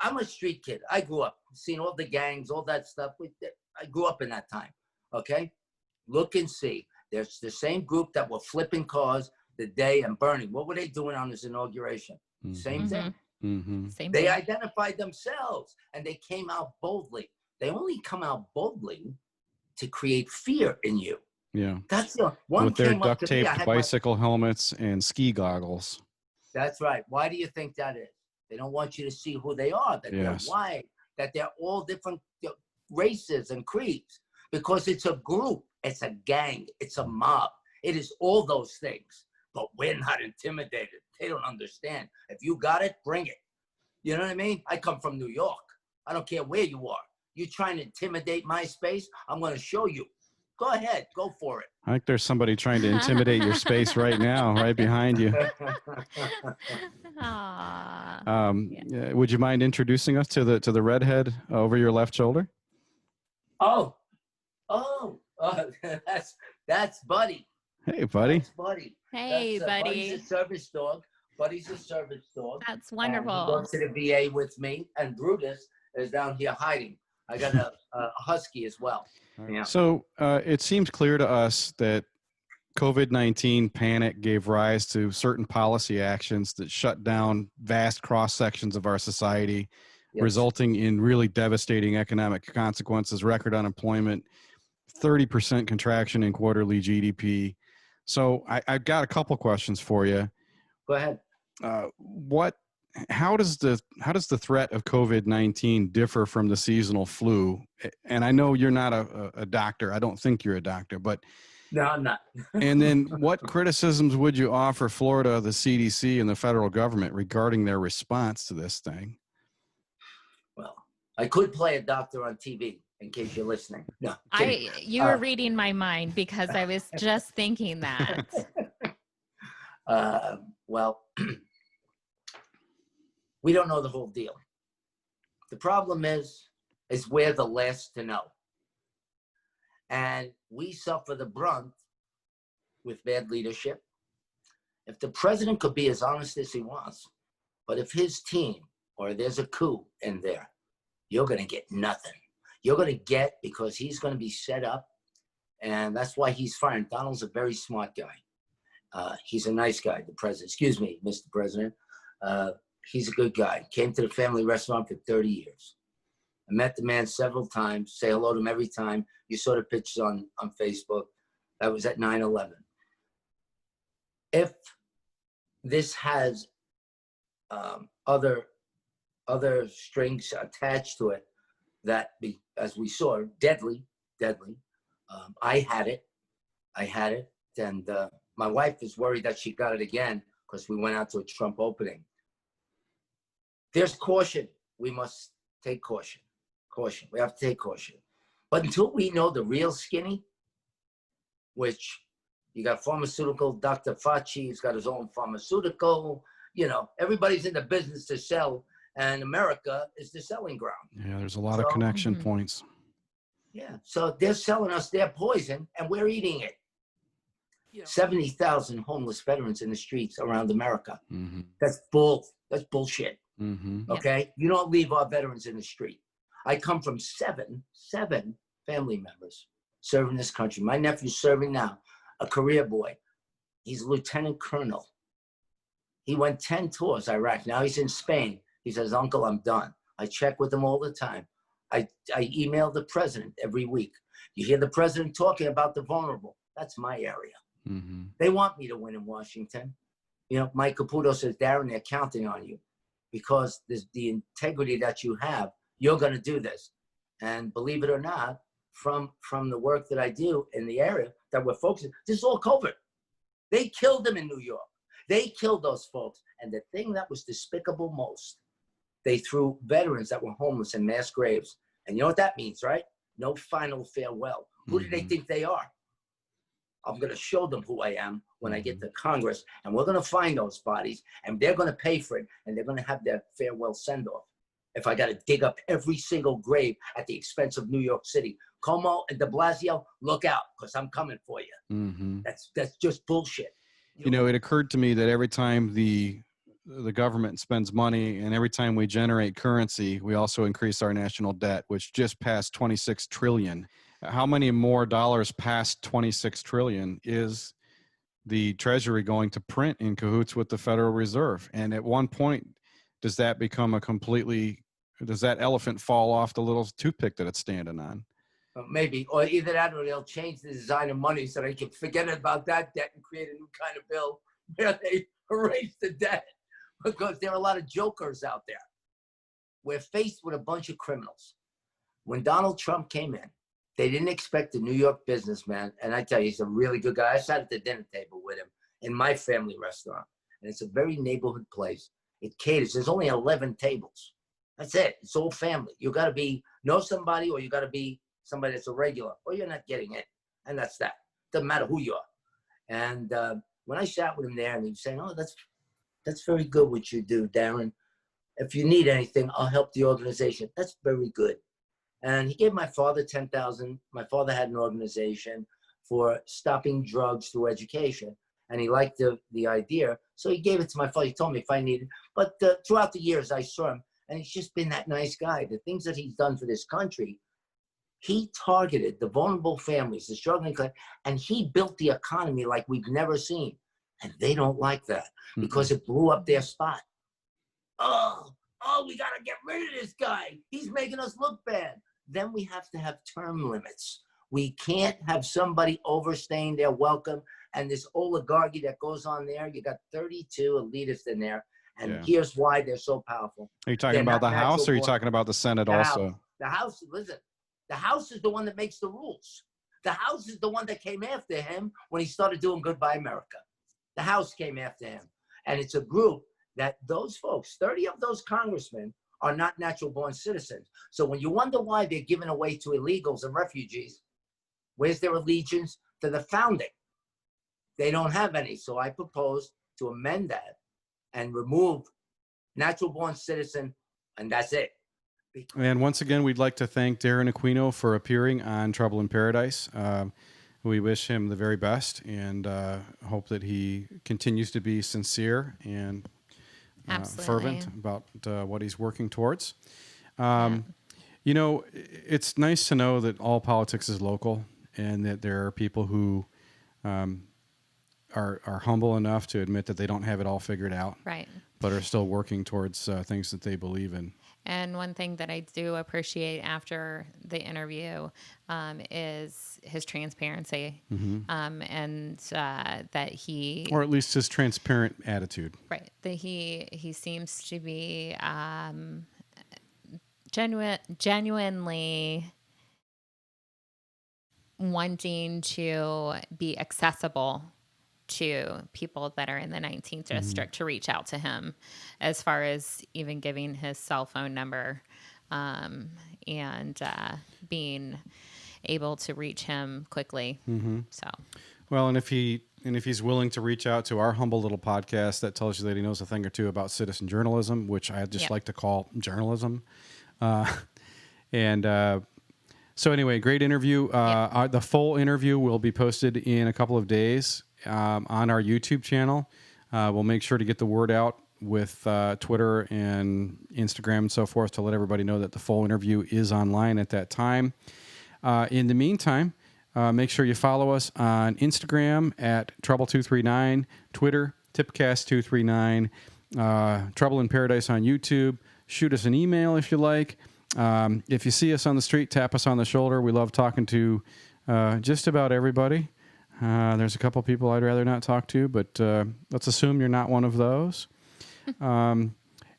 I'm a street kid. I grew up, seeing all the gangs, all that stuff. I grew up in that time, okay? Look and see. There's the same group that were flipping cars the day and burning. What were they doing on his inauguration? Same thing. Same They thing. identified themselves, and they came out boldly. they only come out boldly to create fear in you. Yeah. That's the one. With their came up duct to me. I taped had bicycle helmets and ski goggles. That's right. Why do you think that is? They don't want you to see who they are, that they're white, that they're all different races and creeds, because it's a group, it's a gang, it's a mob. It is all those things, but we're not intimidated. They don't understand. If you got it, bring it. You know what I mean? I come from New York. I don't care where you are. You trying to intimidate my space? I'm going to show you. Go ahead. Go for it. I think there's somebody trying to intimidate your space right now, right behind you. Would you mind introducing us to the redhead over your left shoulder? Oh, that's Buddy. Hey, Buddy. That's Buddy. Hey, Buddy. Buddy's a service dog. Buddy's a service dog. That's wonderful. And he goes to the VA with me, and Brutus is down here hiding. I got a husky as well. Yeah. So it seems clear to us that COVID-19 panic gave rise to certain policy actions that shut down vast cross sections of our society, resulting in really devastating economic consequences, record unemployment, 30% contraction in quarterly GDP. So I've got a couple questions for you. Go ahead. How does the threat of COVID-19 differ from the seasonal flu? And I know you're not a doctor. I don't think you're a doctor, but no, I'm not. And then what criticisms would you offer Florida, the CDC, and the federal government regarding their response to this thing? Well, I could play a doctor on TV in case you're listening. No, you were reading my mind because I was just thinking that. Well, we don't know the whole deal. The problem is we're the last to know. And we suffer the brunt with bad leadership. If the president could be as honest as he wants, but if his team or there's a coup in there, you're going to get nothing. You're going to get, because he's going to be set up, and that's why he's firing. Donald's a very smart guy. He's a nice guy, the president. Excuse me, Mr. President. He's a good guy. Came to the family restaurant for 30 years. I met the man several times, say hello to him every time. You saw the pictures on Facebook. That was at 9/11. If this has other strings attached to it that, as we saw, deadly. I had it, and my wife is worried that she got it again because we went out to a Trump opening. There's caution. We must take caution. We have to take caution. But until we know the real skinny, which you got pharmaceutical, Dr. Fauci, he's got his own pharmaceutical, everybody's in the business to sell, and America is the selling ground. Yeah, there's a lot of connection points. Yeah, so they're selling us their poison, and we're eating it. 70,000 homeless veterans in the streets around America. Mm-hmm. That's bullshit. Mm-hmm. Okay? You don't leave our veterans in the street. I come from seven family members serving this country. My nephew's serving now, a career boy. He's a lieutenant colonel. He went 10 tours, Iraq. Now he's in Spain. He says, Uncle, I'm done. I check with him all the time. I email the president every week. You hear the president talking about the vulnerable. That's my area. Mm-hmm. They want me to win in Washington. Mike Caputo says, Darren, they're counting on you because the integrity that you have, you're going to do this. And believe it or not, from the work that I do in the area that we're focusing, this is all COVID. They killed them in New York. They killed those folks. And the thing that was despicable most, they threw veterans that were homeless in mass graves. And you know what that means, right? No final farewell. Who do they think they are? I'm going to show them who I am when I get to Congress. And we're going to find those bodies. And they're going to pay for it. And they're going to have their farewell send-off. If I got to dig up every single grave at the expense of New York City. Como and de Blasio, look out, because I'm coming for you. Mm-hmm. That's just bullshit. It occurred to me that every time the government spends money and every time we generate currency, we also increase our national debt, which just passed 26 trillion. How many more dollars past 26 trillion is the Treasury going to print in cahoots with the Federal Reserve? And at one point, does that become a completely does that elephant fall off the little toothpick that it's standing on? Maybe, or either that, or they'll change the design of money so they can forget about that debt and create a new kind of bill where they erase the debt, because there are a lot of jokers out there. We're faced with a bunch of criminals. When Donald Trump came in, they didn't expect a New York businessman, and I tell you, he's a really good guy. I sat at the dinner table with him in my family restaurant, and it's a very neighborhood place. It caters. There's only 11 tables. That's it. It's all family. You got to know somebody, or you got to be somebody that's a regular, or you're not getting in. And that's that. Doesn't matter who you are. And when I sat with him there, and he was saying, "Oh, that's very good what you do, Darren. If you need anything, I'll help the organization." That's very good. And he gave my father $10,000. My father had an organization for stopping drugs through education, and he liked the idea, so he gave it to my father. He told me if I needed. But throughout the years, I saw him, and he's just been that nice guy. The things that he's done for this country, he targeted the vulnerable families, the struggling class, and he built the economy like we've never seen. And they don't like that because it blew up their spot. Oh, we got to get rid of this guy. He's making us look bad. Then we have to have term limits. We can't have somebody overstaying their welcome. And this oligarchy that goes on there, you got 32 elitists in there. And here's why they're so powerful. Are you talking about the House, or are you talking about the Senate also? The House, listen, the House is the one that makes the rules. The House is the one that came after him when he started doing Goodbye America. The House came after him. And it's a group that those folks, 30 of those congressmen, are not natural-born citizens. So when you wonder why they're giving away to illegals and refugees, where's their allegiance to the founding? They don't have any. So I propose to amend that and remove natural-born citizen, and that's it. And once again, we'd like to thank Darren Aquino for appearing on Trouble in Paradise. We wish him the very best, and hope that he continues to be sincere and fervent about what he's working towards. You know, it's nice to know that all politics is local, and that there are people who are humble enough to admit that they don't have it all figured out, right, but are still working towards things that they believe in. And one thing that I do appreciate after the interview is his transparency, and that he, or at least his transparent attitude, right? That he seems to be genuinely wanting to be accessible to people that are in the 19th district to reach out to him, as far as even giving his cell phone number, and being able to reach him quickly. So, well, and if he's willing to reach out to our humble little podcast, that tells you that he knows a thing or two about citizen journalism, which I just like to call journalism. So anyway, great interview. The full interview will be posted in a couple of days on our YouTube channel. We'll make sure to get the word out with Twitter and Instagram and so forth to let everybody know that the full interview is online at that time. In the meantime, make sure you follow us on Instagram at Trouble239, Twitter, Tipcast239, Trouble in Paradise on YouTube. Shoot us an email if you like. If you see us on the street, tap us on the shoulder. We love talking to just about everybody. There's a couple people I'd rather not talk to, but let's assume you're not one of those. And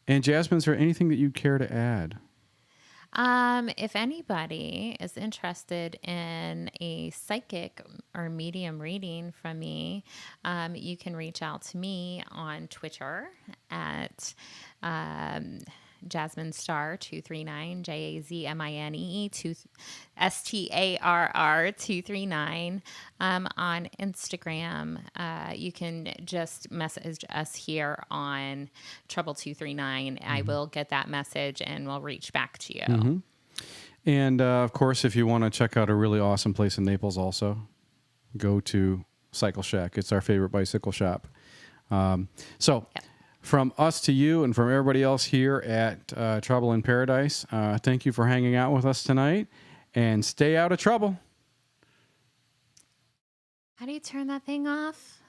Jazmine, is there anything that you'd care to add? If anybody is interested in a psychic or medium reading from me, you can reach out to me on Twitter at Jazmine Star 239, Jazmine Starr 239. On Instagram, you can just message us here on Trouble 239. I will get that message and we'll reach back to you. And of course, if you want to check out a really awesome place in Naples, also go to Cycle Shack. It's our favorite bicycle shop. From us to you and from everybody else here at Trouble in Paradise, thank you for hanging out with us tonight, and stay out of trouble. How do you turn that thing off?